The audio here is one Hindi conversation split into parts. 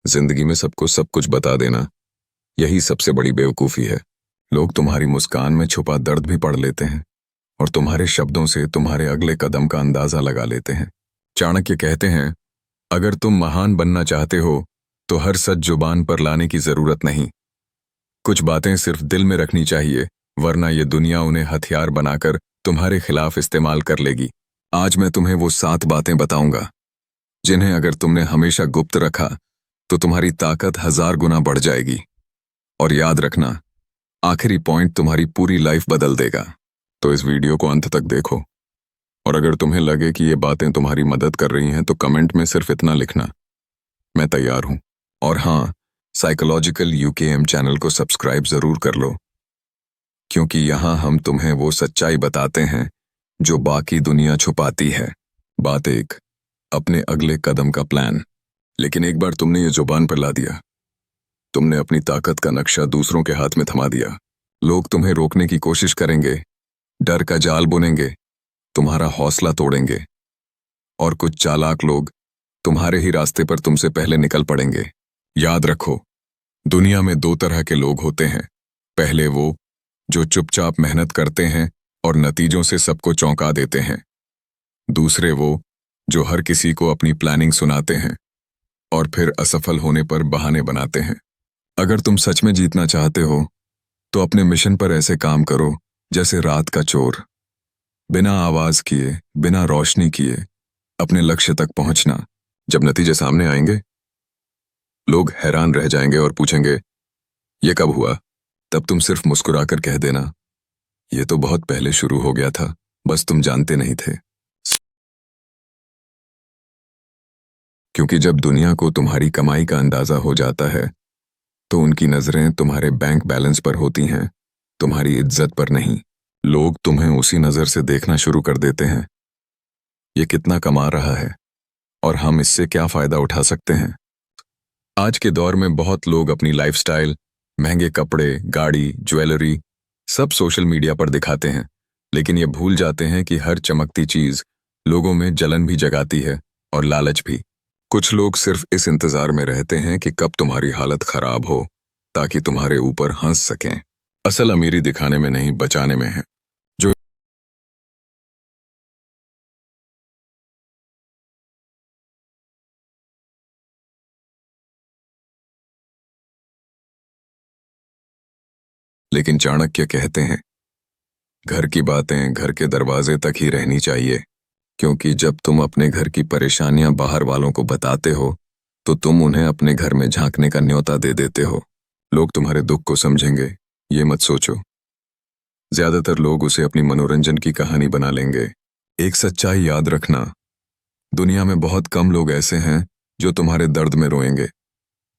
जिंदगी में सबको सब कुछ बता देना, यही सबसे बड़ी बेवकूफ़ी है। लोग तुम्हारी मुस्कान में छुपा दर्द भी पढ़ लेते हैं और तुम्हारे शब्दों से तुम्हारे अगले कदम का अंदाजा लगा लेते हैं। चाणक्य कहते हैं, अगर तुम महान बनना चाहते हो तो हर सच जुबान पर लाने की जरूरत नहीं। कुछ बातें सिर्फ दिल में रखनी चाहिए, वरना ये दुनिया उन्हें हथियार बनाकर तुम्हारे खिलाफ इस्तेमाल कर लेगी। आज मैं तुम्हें वो 7 बातें बताऊंगा जिन्हें अगर तुमने हमेशा गुप्त रखा तो तुम्हारी ताकत 1000 गुना बढ़ जाएगी। और याद रखना, आखिरी पॉइंट तुम्हारी पूरी लाइफ बदल देगा। तो इस वीडियो को अंत तक देखो, और अगर तुम्हें लगे कि ये बातें तुम्हारी मदद कर रही हैं तो कमेंट में सिर्फ इतना लिखना, मैं तैयार हूं। और हाँ, साइकोलॉजिकल यूकेएम चैनल को सब्सक्राइब जरूर कर लो, क्योंकि यहां हम तुम्हें वो सच्चाई बताते हैं जो बाकी दुनिया छुपाती है। बात 1, अपने अगले कदम का प्लान। लेकिन एक बार तुमने ये जुबान पर ला दिया, तुमने अपनी ताकत का नक्शा दूसरों के हाथ में थमा दिया। लोग तुम्हें रोकने की कोशिश करेंगे, डर का जाल बुनेंगे, तुम्हारा हौसला तोड़ेंगे, और कुछ चालाक लोग तुम्हारे ही रास्ते पर तुमसे पहले निकल पड़ेंगे। याद रखो, दुनिया में 2 तरह के लोग होते हैं। पहले वो जो चुपचाप मेहनत करते हैं और नतीजों से सबको चौंका देते हैं। दूसरे वो जो हर किसी को अपनी प्लानिंग सुनाते हैं और फिर असफल होने पर बहाने बनाते हैं। अगर तुम सच में जीतना चाहते हो तो अपने मिशन पर ऐसे काम करो जैसे रात का चोर, बिना आवाज किए, बिना रोशनी किए अपने लक्ष्य तक पहुंचना। जब नतीजे सामने आएंगे, लोग हैरान रह जाएंगे और पूछेंगे, ये कब हुआ? तब तुम सिर्फ मुस्कुराकर कह देना, ये तो बहुत पहले शुरू हो गया था, बस तुम जानते नहीं थे। क्योंकि जब दुनिया को तुम्हारी कमाई का अंदाजा हो जाता है तो उनकी नजरें तुम्हारे बैंक बैलेंस पर होती हैं, तुम्हारी इज्जत पर नहीं। लोग तुम्हें उसी नजर से देखना शुरू कर देते हैं, ये कितना कमा रहा है और हम इससे क्या फायदा उठा सकते हैं। आज के दौर में बहुत लोग अपनी लाइफस्टाइल, महंगे कपड़े, गाड़ी, ज्वेलरी सब सोशल मीडिया पर दिखाते हैं, लेकिन ये भूल जाते हैं कि हर चमकती चीज लोगों में जलन भी जगाती है और लालच भी। कुछ लोग सिर्फ इस इंतजार में रहते हैं कि कब तुम्हारी हालत खराब हो ताकि तुम्हारे ऊपर हंस सकें। असल अमीरी दिखाने में नहीं, बचाने में है। जो लेकिन चाणक्य कहते हैं, घर की बातें घर के दरवाजे तक ही रहनी चाहिए, क्योंकि जब तुम अपने घर की परेशानियां बाहर वालों को बताते हो तो तुम उन्हें अपने घर में झांकने का न्योता दे देते हो। लोग तुम्हारे दुख को समझेंगे, ये मत सोचो। ज्यादातर लोग उसे अपनी मनोरंजन की कहानी बना लेंगे। एक सच्चाई याद रखना, दुनिया में बहुत कम लोग ऐसे हैं जो तुम्हारे दर्द में रोएंगे।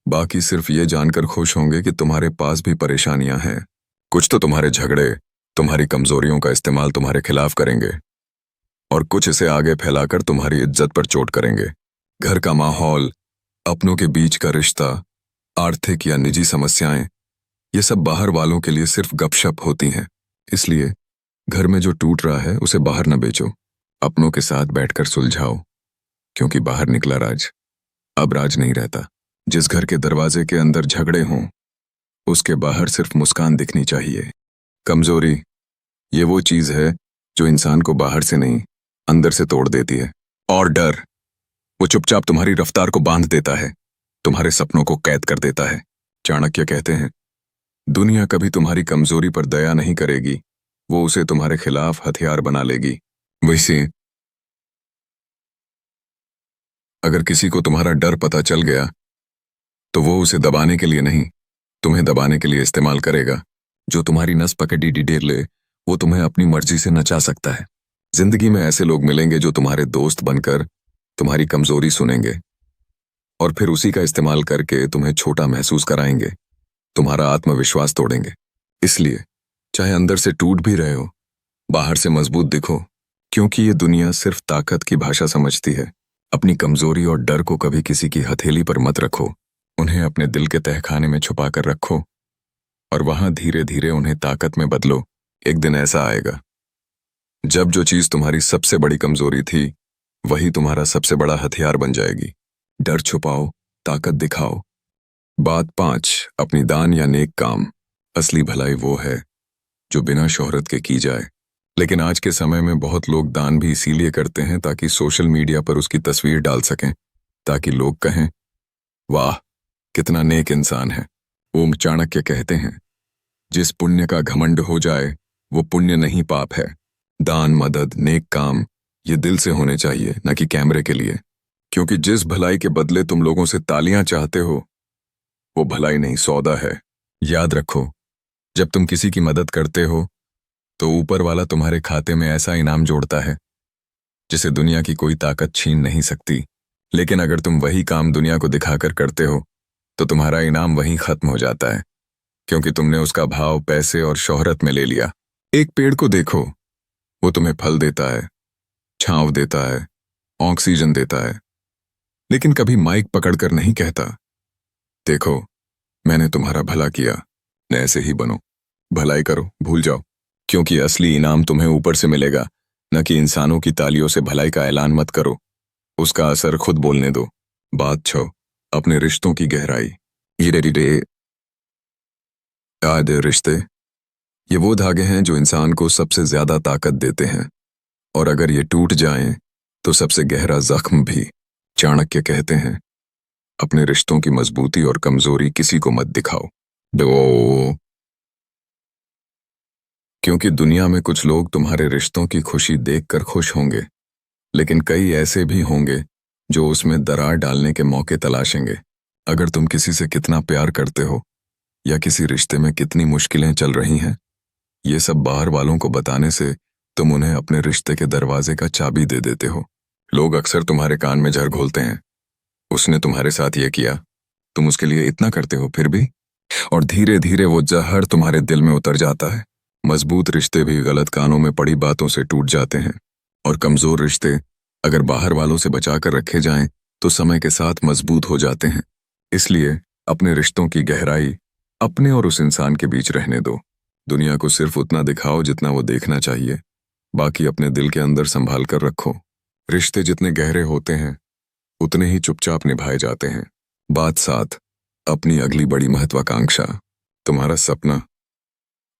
बाकी सिर्फ ये जानकर खुश होंगे कि तुम्हारे पास भी परेशानियां हैं। कुछ तो तुम्हारे झगड़े, तुम्हारी कमजोरियों का इस्तेमाल तुम्हारे खिलाफ करेंगे, और कुछ इसे आगे फैलाकर तुम्हारी इज्जत पर चोट करेंगे। घर का माहौल, अपनों के बीच का रिश्ता, आर्थिक या निजी समस्याएं, ये सब बाहर वालों के लिए सिर्फ गपशप होती हैं। इसलिए घर में जो टूट रहा है उसे बाहर न बेचो, अपनों के साथ बैठकर सुलझाओ, क्योंकि बाहर निकला राज अब राज नहीं रहता। जिस घर के दरवाजे के अंदर झगड़े हों, उसके बाहर सिर्फ मुस्कान दिखनी चाहिए। कमजोरी ये वो चीज है जो इंसान को बाहर से नहीं, अंदर से तोड़ देती है। और डर, वो चुपचाप तुम्हारी रफ्तार को बांध देता है, तुम्हारे सपनों को कैद कर देता है। चाणक्य कहते हैं, दुनिया कभी तुम्हारी कमजोरी पर दया नहीं करेगी, वो उसे तुम्हारे खिलाफ हथियार बना लेगी। वैसे अगर किसी को तुम्हारा डर पता चल गया तो वो उसे दबाने के लिए नहीं, तुम्हें दबाने के लिए इस्तेमाल करेगा। जो तुम्हारी नस पकड़ी डिटेल ले, वो तुम्हें अपनी मर्जी से नचा सकता है। जिंदगी में ऐसे लोग मिलेंगे जो तुम्हारे दोस्त बनकर तुम्हारी कमजोरी सुनेंगे और फिर उसी का इस्तेमाल करके तुम्हें छोटा महसूस कराएंगे, तुम्हारा आत्मविश्वास तोड़ेंगे। इसलिए चाहे अंदर से टूट भी रहे हो, बाहर से मजबूत दिखो, क्योंकि ये दुनिया सिर्फ ताकत की भाषा समझती है। अपनी कमजोरी और डर को कभी किसी की हथेली पर मत रखो, उन्हें अपने दिल के तहखाने में छुपा कर रखो और वहां धीरे धीरे उन्हें ताकत में बदलो। एक दिन ऐसा आएगा जब जो चीज तुम्हारी सबसे बड़ी कमजोरी थी वही तुम्हारा सबसे बड़ा हथियार बन जाएगी। डर छुपाओ, ताकत दिखाओ, बात 5, अपनी दान या नेक काम। असली भलाई वो है जो बिना शोहरत के की जाए। लेकिन आज के समय में बहुत लोग दान भी इसीलिए करते हैं ताकि सोशल मीडिया पर उसकी तस्वीर डाल सकें, ताकि लोग कहें, वाह कितना नेक इंसान है। ओम चाणक्य कहते हैं, जिस पुण्य का घमंड हो जाए वो पुण्य नहीं पाप है। दान, मदद, नेक काम ये दिल से होने चाहिए, न कि कैमरे के लिए। क्योंकि जिस भलाई के बदले तुम लोगों से तालियां चाहते हो वो भलाई नहीं, सौदा है। याद रखो, जब तुम किसी की मदद करते हो तो ऊपर वाला तुम्हारे खाते में ऐसा इनाम जोड़ता है जिसे दुनिया की कोई ताकत छीन नहीं सकती। लेकिन अगर तुम वही काम दुनिया को दिखाकर करते हो तो तुम्हारा इनाम वहीं खत्म हो जाता है, क्योंकि तुमने उसका भाव पैसे और शोहरत में ले लिया। एक पेड़ को देखो, वो तुम्हें फल देता है, छांव देता है, ऑक्सीजन देता है, लेकिन कभी माइक पकड़कर नहीं कहता, देखो मैंने तुम्हारा भला किया, न ऐसे ही बनो। भलाई करो, भूल जाओ, क्योंकि असली इनाम तुम्हें ऊपर से मिलेगा, न कि इंसानों की तालियों से। भलाई का ऐलान मत करो, उसका असर खुद बोलने दो। बात 6, अपने रिश्तों की गहराई। याद रिश्ते ये वो धागे हैं जो इंसान को सबसे ज्यादा ताकत देते हैं, और अगर ये टूट जाएं तो सबसे गहरा जख्म भी। चाणक्य कहते हैं, अपने रिश्तों की मजबूती और कमजोरी किसी को मत दिखाओ। दो, क्योंकि दुनिया में कुछ लोग तुम्हारे रिश्तों की खुशी देखकर खुश होंगे, लेकिन कई ऐसे भी होंगे जो उसमें दरार डालने के मौके तलाशेंगे। अगर तुम किसी से कितना प्यार करते हो या किसी रिश्ते में कितनी मुश्किलें चल रही हैं, ये सब बाहर वालों को बताने से तुम उन्हें अपने रिश्ते के दरवाजे का चाबी दे देते हो। लोग अक्सर तुम्हारे कान में जहर घोलते हैं, उसने तुम्हारे साथ ये किया, तुम उसके लिए इतना करते हो फिर भी, और धीरे धीरे वो जहर तुम्हारे दिल में उतर जाता है। मजबूत रिश्ते भी गलत कानों में पड़ी बातों से टूट जाते हैं, और कमजोर रिश्ते अगर बाहर वालों से बचाकर रखे जाएं तो समय के साथ मजबूत हो जाते हैं। इसलिए अपने रिश्तों की गहराई अपने और उस इंसान के बीच रहने दो। दुनिया को सिर्फ उतना दिखाओ जितना वो देखना चाहिए, बाकी अपने दिल के अंदर संभाल कर रखो। रिश्ते जितने गहरे होते हैं उतने ही चुपचाप निभाए जाते हैं। बात 7, अपनी अगली बड़ी महत्वाकांक्षा। तुम्हारा सपना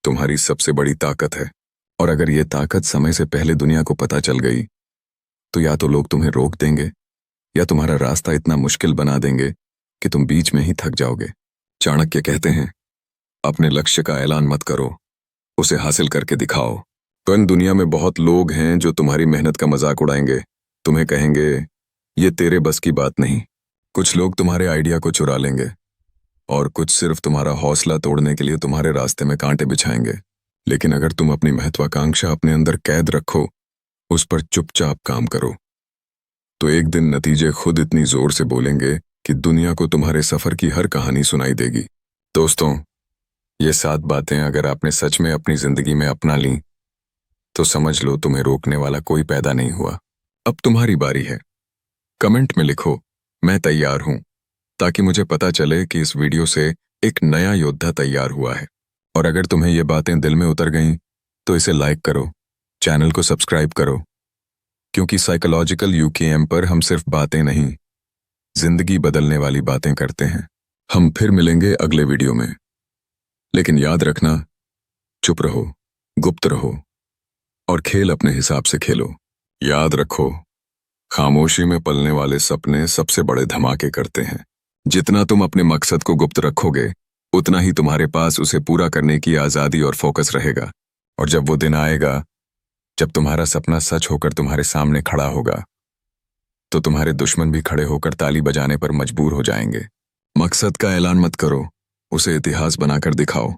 तुम्हारी सबसे बड़ी ताकत है, और अगर ये ताकत समय से पहले दुनिया को पता चल गई तो या तो लोग तुम्हें रोक देंगे या तुम्हारा रास्ता इतना मुश्किल बना देंगे कि तुम बीच में ही थक जाओगे। चाणक्य कहते हैं, अपने लक्ष्य का ऐलान मत करो, उसे हासिल करके दिखाओ। तो इन दुनिया में बहुत लोग हैं जो तुम्हारी मेहनत का मजाक उड़ाएंगे, तुम्हें कहेंगे ये तेरे बस की बात नहीं। कुछ लोग तुम्हारे आइडिया को चुरा लेंगे, और कुछ सिर्फ तुम्हारा हौसला तोड़ने के लिए तुम्हारे रास्ते में कांटे बिछाएंगे। लेकिन अगर तुम अपनी महत्वाकांक्षा अपने अंदर कैद रखो, उस पर चुपचाप काम करो, तो एक दिन नतीजे खुद इतनी जोर से बोलेंगे कि दुनिया को तुम्हारे सफर की हर कहानी सुनाई देगी। दोस्तों, ये 7 बातें अगर आपने सच में अपनी जिंदगी में अपना ली तो समझ लो तुम्हें रोकने वाला कोई पैदा नहीं हुआ। अब तुम्हारी बारी है। कमेंट में लिखो, मैं तैयार हूं, ताकि मुझे पता चले कि इस वीडियो से एक नया योद्धा तैयार हुआ है। और अगर तुम्हें ये बातें दिल में उतर गईं तो इसे लाइक करो, चैनल को सब्सक्राइब करो, क्योंकि साइकोलॉजिकल यूकेएम पर हम सिर्फ बातें नहीं, जिंदगी बदलने वाली बातें करते हैं। हम फिर मिलेंगे अगले वीडियो में, लेकिन याद रखना, चुप रहो, गुप्त रहो, और खेल अपने हिसाब से खेलो। याद रखो, खामोशी में पलने वाले सपने सबसे बड़े धमाके करते हैं। जितना तुम अपने मकसद को गुप्त रखोगे उतना ही तुम्हारे पास उसे पूरा करने की आज़ादी और फोकस रहेगा। और जब वो दिन आएगा जब तुम्हारा सपना सच होकर तुम्हारे सामने खड़ा होगा, तो तुम्हारे दुश्मन भी खड़े होकर ताली बजाने पर मजबूर हो जाएंगे। मकसद का ऐलान मत करो, उसे इतिहास बनाकर दिखाओ।